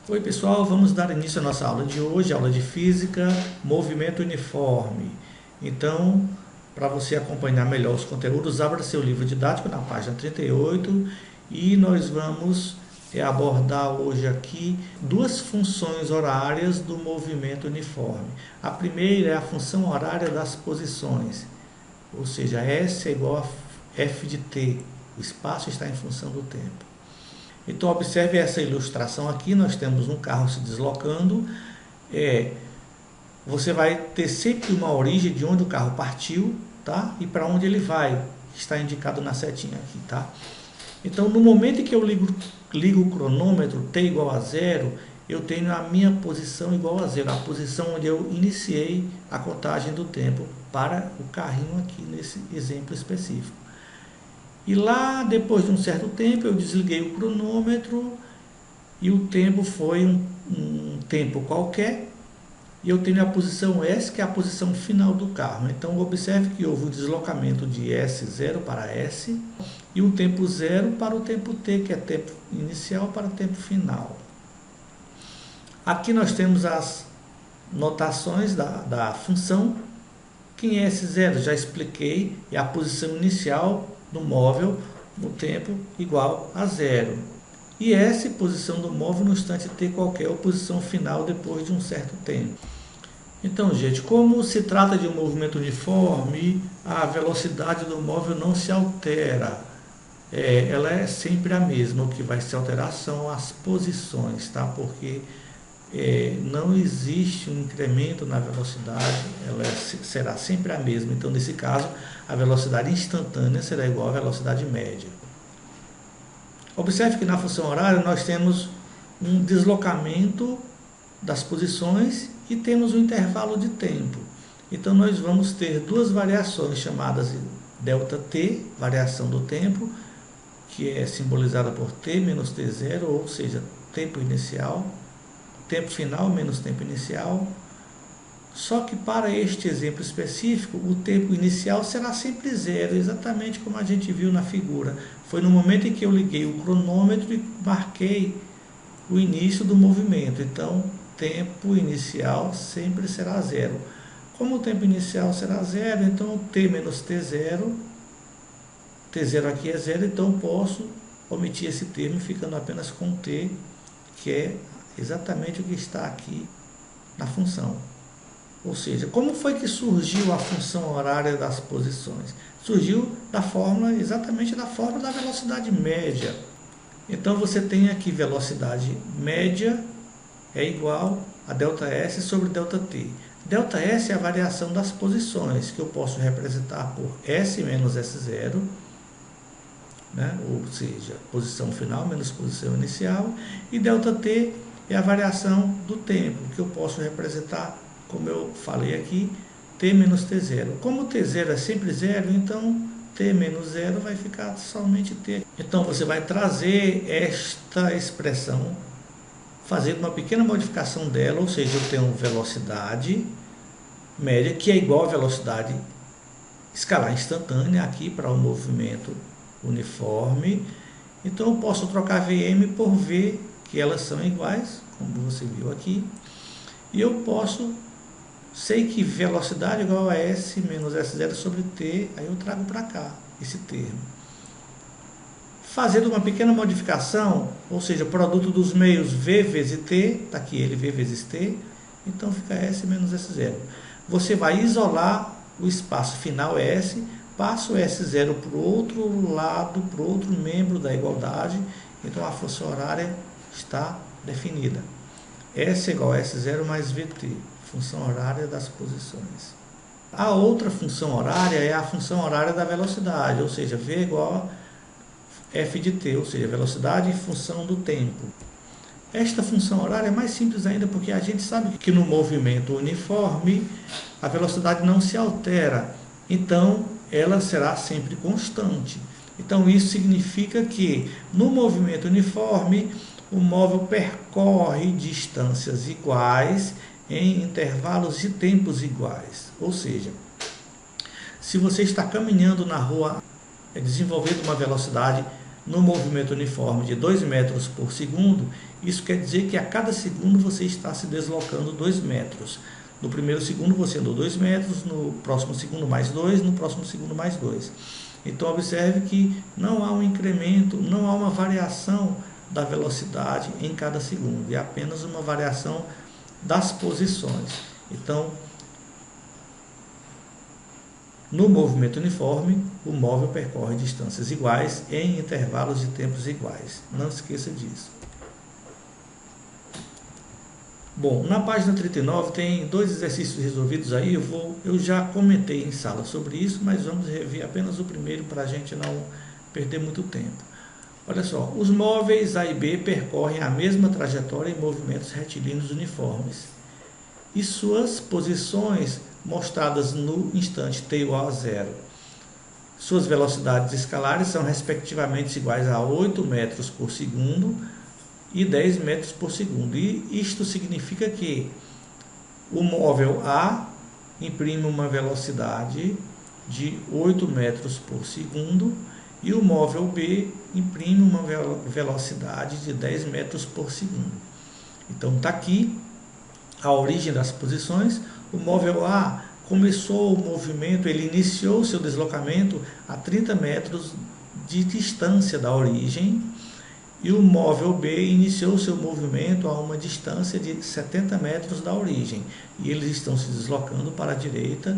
Oi pessoal, vamos dar início à nossa aula de hoje, aula de Física, Movimento Uniforme. Então, para você acompanhar melhor os conteúdos, abra seu livro didático na página 38 e nós vamos abordar hoje aqui duas funções horárias do movimento uniforme. A primeira é a função horária das posições, ou seja, S é igual a F de t, o espaço está em função do tempo. Então observe essa ilustração aqui, nós temos um carro se deslocando, você vai ter sempre uma origem de onde o carro partiu, tá? E para onde ele vai, está indicado na setinha aqui, tá? Então no momento em que eu ligo o cronômetro t igual a zero, eu tenho a minha posição igual a zero, a posição onde eu iniciei a contagem do tempo para o carrinho aqui nesse exemplo específico. E lá, depois de um certo tempo, eu desliguei o cronômetro e o tempo foi um tempo qualquer. E eu tenho a posição S, que é a posição final do carro. Então, observe que houve um deslocamento de S0 para S e o tempo 0 para o tempo T, que é tempo inicial para o tempo final. Aqui nós temos as notações da função. Quem é S0? Já expliquei, é a posição inicial do móvel no tempo igual a zero. E S, posição do móvel no instante t qualquer, ou posição final depois de um certo tempo. Então, gente, como se trata de um movimento uniforme, a velocidade do móvel não se altera. Ela é sempre a mesma. O que vai se alterar são as posições, tá? Porque não existe um incremento na velocidade, ela será sempre a mesma. Então, nesse caso, a velocidade instantânea será igual à velocidade média. Observe que na função horária nós temos um deslocamento das posições e temos um intervalo de tempo. Então, nós vamos ter duas variações chamadas ΔT, variação do tempo, que é simbolizada por t menos t0, ou seja, tempo inicial, tempo final menos tempo inicial. Só que para este exemplo específico, o tempo inicial será sempre zero, exatamente como a gente viu na figura. Foi no momento em que eu liguei o cronômetro e marquei o início do movimento. Então, tempo inicial sempre será zero. Como o tempo inicial será zero, então t menos t0, t0 aqui é zero, então posso omitir esse termo, ficando apenas com t, que é exatamente o que está aqui na função. Ou seja, como foi que surgiu a função horária das posições? Surgiu exatamente da fórmula da velocidade média. Então você tem aqui velocidade média é igual a ΔS sobre ΔT. ΔS é a variação das posições, que eu posso representar por S menos S0, né? Ou seja, posição final menos posição inicial, e ΔT é a variação do tempo, que eu posso representar, como eu falei aqui, t menos t0. Como t0 é sempre zero, então t menos zero vai ficar somente t. Então você vai trazer esta expressão, fazendo uma pequena modificação dela, ou seja, eu tenho velocidade média, que é igual a velocidade escalar instantânea aqui para o movimento uniforme. Então eu posso trocar Vm por V, que elas são iguais, como você viu aqui, e eu sei que velocidade é igual a S menos S0 sobre T, aí eu trago para cá esse termo. Fazendo uma pequena modificação, ou seja, produto dos meios V vezes T, está aqui ele V vezes T, então fica S menos S0. Você vai isolar o espaço final S, passa o S0 para o outro lado, para o outro membro da igualdade, então a função horária está definida. S é igual a S0 mais VT, função horária das posições. A outra função horária é a função horária da velocidade, ou seja, V é igual a F de t, ou seja, velocidade em função do tempo. Esta função horária é mais simples ainda porque a gente sabe que no movimento uniforme a velocidade não se altera, então ela será sempre constante. Então isso significa que no movimento uniforme o móvel percorre distâncias iguais em intervalos de tempos iguais. Ou seja, se você está caminhando na rua desenvolvendo uma velocidade no movimento uniforme de 2 metros por segundo, isso quer dizer que a cada segundo você está se deslocando 2 metros. No primeiro segundo você andou 2 metros, no próximo segundo mais 2, no próximo segundo mais 2. Então observe que não há um incremento, não há uma variação da velocidade em cada segundo, é apenas uma variação das posições. Então, no movimento uniforme, o móvel percorre distâncias iguais em intervalos de tempos iguais. Não esqueça disso. Bom, na página 39 tem 2 exercícios resolvidos aí. Eu já comentei em sala sobre isso, mas vamos rever apenas o primeiro para a gente não perder muito tempo. Olha só, os móveis A e B percorrem a mesma trajetória em movimentos retilíneos uniformes e suas posições mostradas no instante t igual a 0. Suas velocidades escalares são respectivamente iguais a 8 metros por segundo e 10 metros por segundo. E isto significa que o móvel A imprime uma velocidade de 8 metros por segundo e o móvel B imprime uma velocidade de 10 metros por segundo. Então está aqui a origem das posições. O móvel A começou o movimento, ele iniciou seu deslocamento a 30 metros de distância da origem, e o móvel B iniciou seu movimento a uma distância de 70 metros da origem, e eles estão se deslocando para a direita,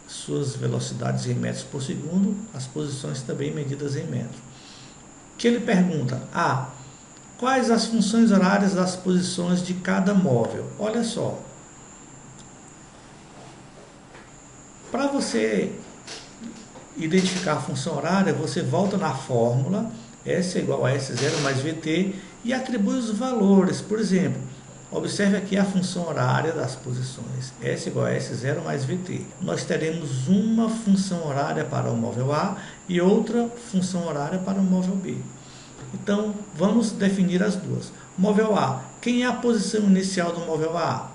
suas velocidades em metros por segundo, as posições também medidas em metros. Que ele pergunta: A. Quais as funções horárias das posições de cada móvel? Olha só. Para você identificar a função horária, você volta na fórmula S é igual a S0 mais VT e atribui os valores. Por exemplo, observe aqui a função horária das posições. S é igual a S0 mais VT. Nós teremos uma função horária para o móvel A e outra função horária para o móvel B. Então, vamos definir as duas. Móvel A. Quem é a posição inicial do móvel A?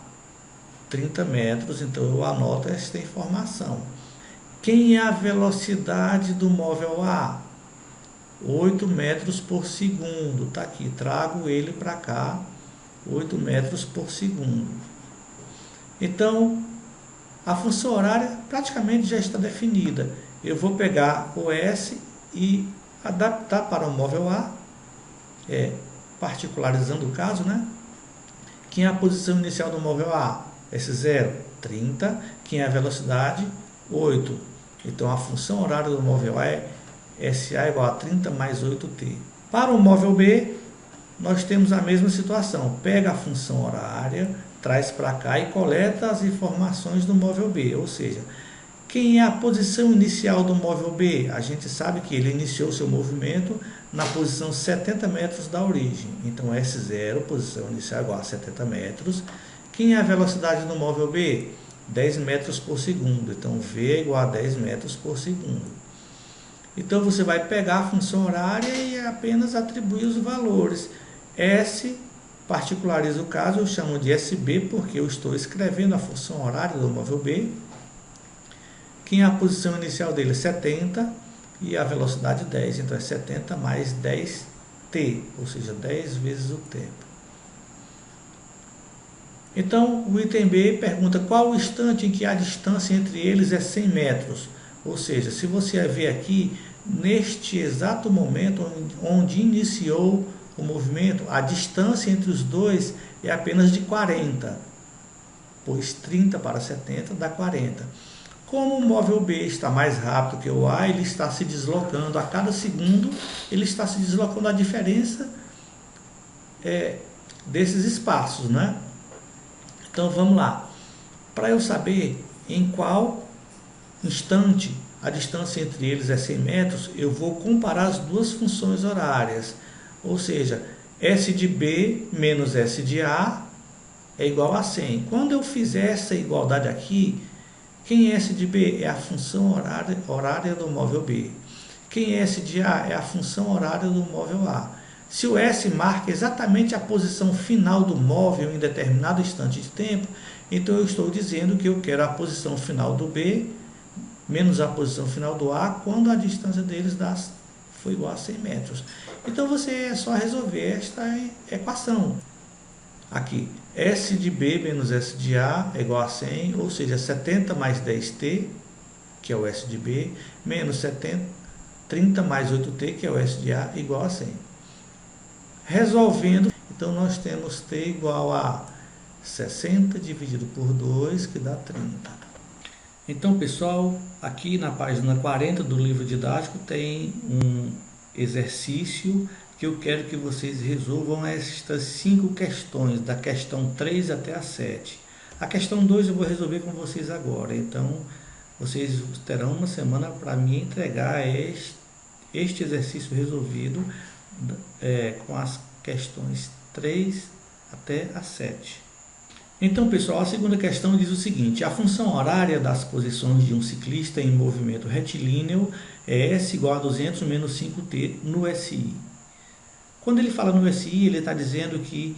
30 metros, então eu anoto esta informação. Quem é a velocidade do móvel A? 8 metros por segundo. Está aqui, trago ele para cá, 8 metros por segundo. Então, a função horária praticamente já está definida. Eu vou pegar o S e adaptar para o móvel A, particularizando o caso, né? Quem é a posição inicial do móvel A? S0, 30. Quem é a velocidade? 8. Então, a função horária do móvel A é SA igual a 30 mais 8T. Para o móvel B, nós temos a mesma situação. Pega a função horária, traz para cá e coleta as informações do móvel B. Ou seja, quem é a posição inicial do móvel B? A gente sabe que ele iniciou seu movimento na posição 70 metros da origem. Então, S0, posição inicial igual a 70 metros. Quem é a velocidade do móvel B? 10 metros por segundo. Então, V é igual a 10 metros por segundo. Então, você vai pegar a função horária e apenas atribuir os valores. S, particulariza o caso, eu chamo de SB, porque eu estou escrevendo a função horária do móvel B. Quem é a posição inicial dele? 70 e a velocidade 10. Então, é 70 mais 10T, ou seja, 10 vezes o tempo. Então, o item B pergunta qual o instante em que a distância entre eles é 100 metros. Ou seja, se você ver aqui, neste exato momento onde iniciou o movimento, a distância entre os dois é apenas de 40, pois 30 para 70 dá 40. Como o móvel B está mais rápido que o A, ele está se deslocando a cada segundo, ele está se deslocando a diferença desses espaços, né? Então, vamos lá. Para eu saber em qual instante a distância entre eles é 100 metros, eu vou comparar as duas funções horárias. Ou seja, S de B menos S de A é igual a 100. Quando eu fizer essa igualdade aqui, quem é S de B? É a função horária do móvel B. Quem é S de A? É a função horária do móvel A. Se o S marca exatamente a posição final do móvel em determinado instante de tempo, então eu estou dizendo que eu quero a posição final do B menos a posição final do A quando a distância deles dá for igual a 100 metros. Então você é só resolver esta equação. Aqui, S de B menos S de A é igual a 100, ou seja, 70 mais 10T, que é o S de B, menos 30 mais 8T, que é o S de A, igual a 100. Resolvendo, então nós temos T igual a 60 dividido por 2, que dá 30. Então, pessoal, aqui na página 40 do livro didático tem um exercício que eu quero que vocês resolvam estas 5 questões, da questão 3 até a 7. A questão 2 eu vou resolver com vocês agora, então vocês terão uma semana para me entregar este exercício resolvido com as questões 3 até a 7. Então, pessoal, a segunda questão diz o seguinte: a função horária das posições de um ciclista em movimento retilíneo é S igual a 200 menos 5T no SI. Quando ele fala no SI, ele está dizendo que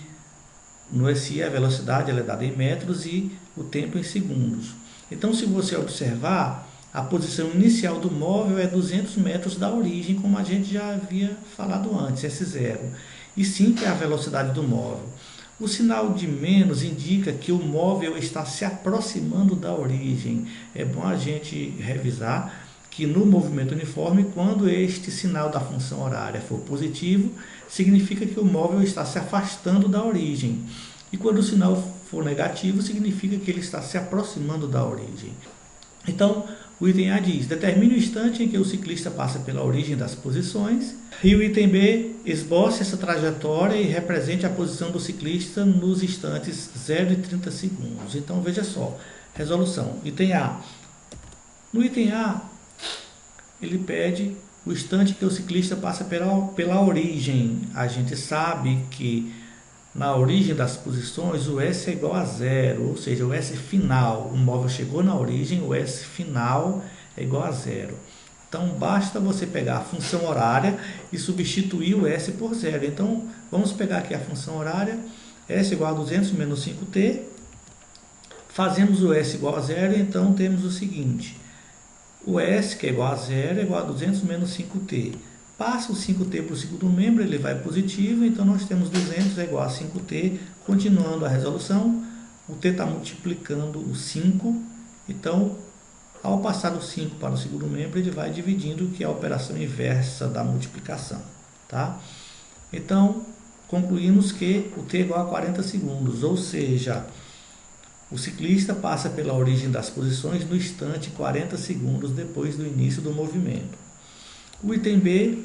no SI a velocidade ela é dada em metros e o tempo em segundos. Então, se você observar, a posição inicial do móvel é 200 metros da origem, como a gente já havia falado antes, S0. E 5 é a velocidade do móvel. O sinal de menos indica que o móvel está se aproximando da origem. É bom a gente revisar que no movimento uniforme, quando este sinal da função horária for positivo, significa que o móvel está se afastando da origem. E quando o sinal for negativo, significa que ele está se aproximando da origem. Então, o item A diz: determine o instante em que o ciclista passa pela origem das posições. E o item B: esboce essa trajetória e represente a posição do ciclista nos instantes 0 e 30 segundos. Então, veja só, resolução. Item A. No item A, ele pede o instante que o ciclista passa pela origem. A gente sabe que na origem das posições o S é igual a 0, ou seja, o S final. O móvel chegou na origem, o S final é igual a 0. Então, basta você pegar a função horária e substituir o S por 0. Então, vamos pegar aqui a função horária, S igual a 200 menos 5T. Fazemos o S igual a 0, então temos o seguinte: o S, que é igual a 0, é igual a 200 menos 5T. Passa o 5T para o segundo membro, ele vai positivo, então nós temos 200 é igual a 5T. Continuando a resolução, o T está multiplicando o 5, então ao passar o 5 para o segundo membro, ele vai dividindo, que é a operação inversa da multiplicação. Tá? Então, concluímos que o T é igual a 40 segundos, ou seja, o ciclista passa pela origem das posições no instante 40 segundos depois do início do movimento. O item B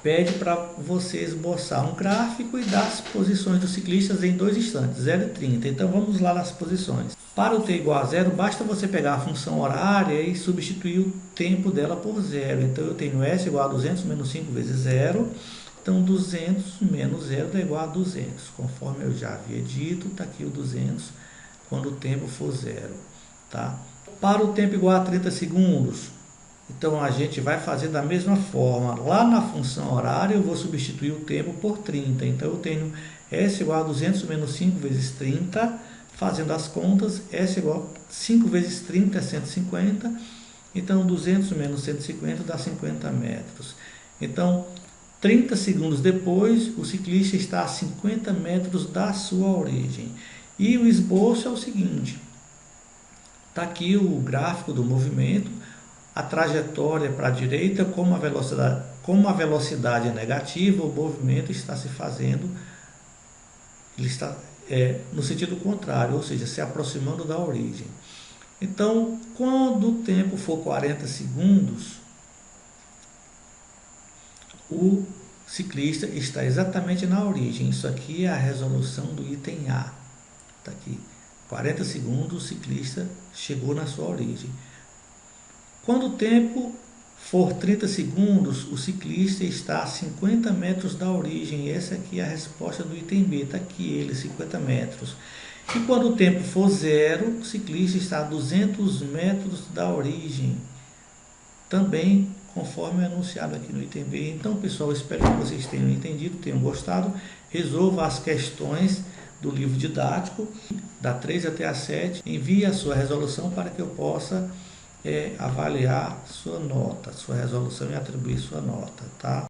pede para você esboçar um gráfico e dar as posições dos ciclistas em 2 instantes, 0 e 30. Então vamos lá nas posições. Para o T igual a 0, basta você pegar a função horária e substituir o tempo dela por 0. Então eu tenho S igual a 200 menos 5 vezes 0. Então 200 menos 0 é igual a 200. Conforme eu já havia dito, está aqui o 200 quando o tempo for 0. Tá? Para o tempo igual a 30 segundos, então a gente vai fazer da mesma forma. Lá na função horária eu vou substituir o tempo por 30. Então eu tenho S igual a 200 menos 5 vezes 30. Fazendo as contas, S igual a 5 vezes 30 é 150. Então 200 menos 150 dá 50 metros. Então 30 segundos depois, o ciclista está a 50 metros da sua origem. E o esboço é o seguinte: está aqui o gráfico do movimento. A trajetória para a direita, como a velocidade é negativa, o movimento está se fazendo, ele está no sentido contrário, ou seja, se aproximando da origem. Então, quando o tempo for 40 segundos, o ciclista está exatamente na origem. Isso aqui é a resolução do item A. Está aqui, 40 segundos, o ciclista chegou na sua origem. Quando o tempo for 30 segundos, o ciclista está a 50 metros da origem. Essa aqui é a resposta do item B. Está aqui ele, 50 metros. E quando o tempo for 0, o ciclista está a 200 metros da origem. Também conforme anunciado aqui no item B. Então, pessoal, espero que vocês tenham entendido, tenham gostado. Resolva as questões do livro didático, da 3 até a 7. Envie a sua resolução para que eu possa é avaliar sua nota, sua resolução e atribuir sua nota, tá?